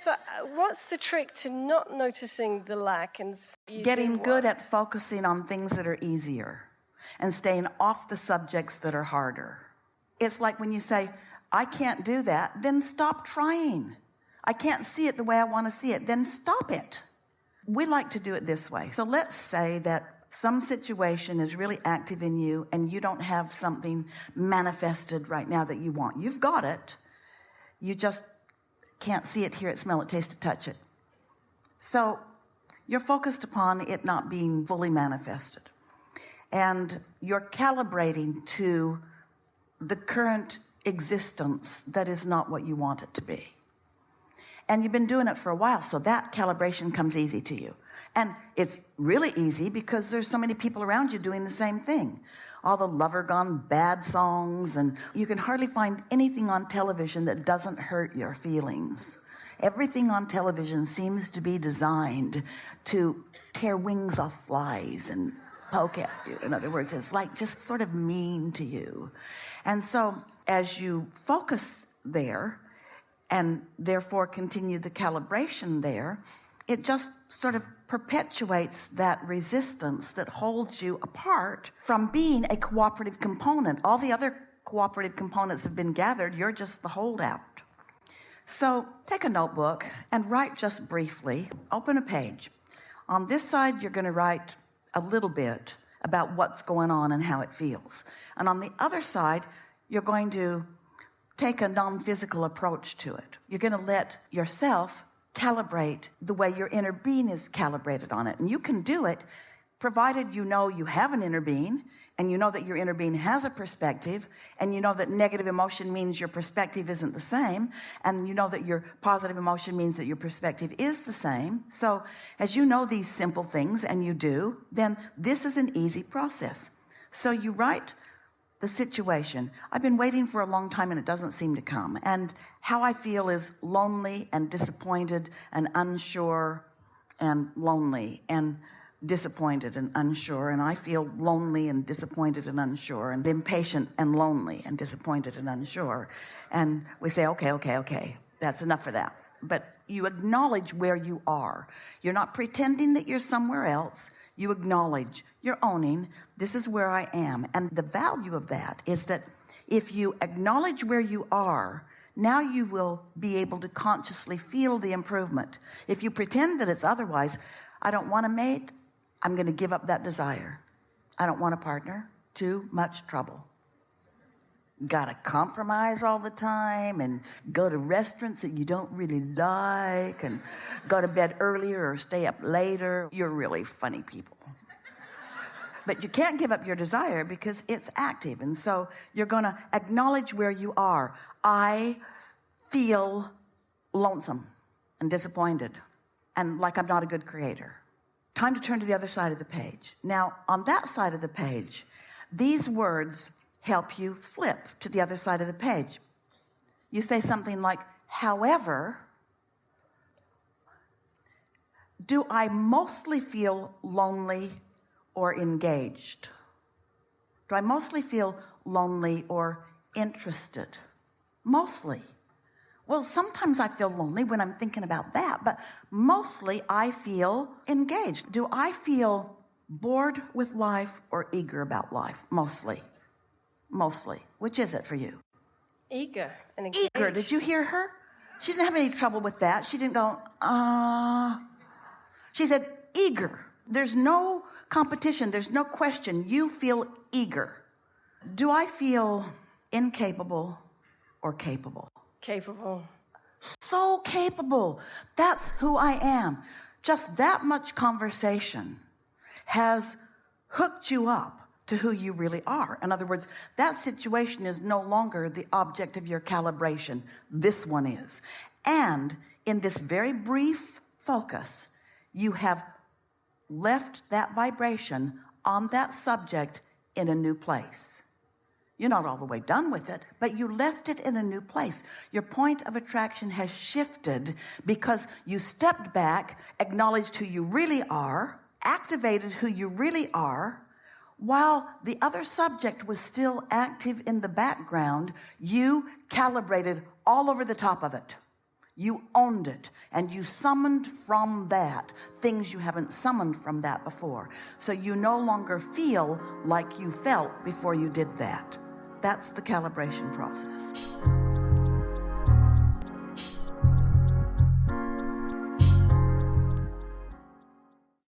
So what's the trick to not noticing the lack and getting good at focusing on things that are easier and staying off the subjects that are harder? It's like when you say, I can't do that, then stop trying. I can't see it the way I want to see it, then stop it. We like to do it this way. So let's say that some situation is really active in you and you don't have something manifested right now that you want. You've got it. You just can't see it, hear it, smell it, taste it, touch it. So you're focused upon it not being fully manifested. And you're calibrating to the current existence that is not what you want it to be. And you've been doing it for a while, so that calibration comes easy to you. And it's really easy because there's so many people around you doing the same thing. All the lover gone bad songs, and you can hardly find anything on television that doesn't hurt your feelings. Everything on television seems to be designed to tear wings off flies and poke at you. In other words, it's like just sort of mean to you. And so as you focus there and therefore continue the calibration there, it just sort of perpetuates that resistance that holds you apart from being a cooperative component. All the other cooperative components have been gathered. You're just the holdout. So take a notebook and write just briefly. Open a page. On this side, you're going to write a little bit about what's going on and how it feels. And on the other side, you're going to take a non-physical approach to it. You're going to let yourself calibrate the way your inner being is calibrated on it. And you can do it provided you know you have an inner being, and you know that your inner being has a perspective, and you know that negative emotion means your perspective isn't the same, and you know that your positive emotion means that your perspective is the same. So as you know these simple things, and you do, then this is an easy process. So you write the situation. I've been waiting for a long time and it doesn't seem to come. And how I feel is lonely and disappointed and unsure and lonely and disappointed and unsure. And I feel lonely and disappointed and unsure and impatient and lonely and disappointed and unsure. And we say, okay, that's enough for that. But you acknowledge where you are. You're not pretending that you're somewhere else. You acknowledge, you're owning, this is where I am. And the value of that is that if you acknowledge where you are, now you will be able to consciously feel the improvement. If you pretend that it's otherwise, I don't want a mate, I'm going to give up that desire. I don't want a partner, too much trouble. Got to compromise all the time and go to restaurants that you don't really like and go to bed earlier or stay up later. You're really funny people. But you can't give up your desire because it's active. And so you're going to acknowledge where you are. I feel lonesome and disappointed and like I'm not a good creator. Time to turn to the other side of the page. Now, on that side of the page, these words help you flip to the other side of the page. You say something like, however, do I mostly feel lonely or engaged? Do I mostly feel lonely or interested? Mostly. Well, sometimes I feel lonely when I'm thinking about that, but mostly I feel engaged. Do I feel bored with life or eager about life? Mostly. Which is it for you? Eager and engaged. Eager. Did you hear her? She didn't have any trouble with that. She didn't go, She said, eager. There's no competition. There's no question. You feel eager. Do I feel incapable or capable? Capable. So capable. That's who I am. Just that much conversation has hooked you up to who you really are. In other words, that situation is no longer the object of your calibration. This one is. And in this very brief focus, you have left that vibration on that subject in a new place. You're not all the way done with it, but you left it in a new place. Your point of attraction has shifted because you stepped back, acknowledged who you really are, activated who you really are. While the other subject was still active in the background, you calibrated all over the top of it. You owned it, and you summoned from that things you haven't summoned from that before. So you no longer feel like you felt before you did that. That's the calibration process.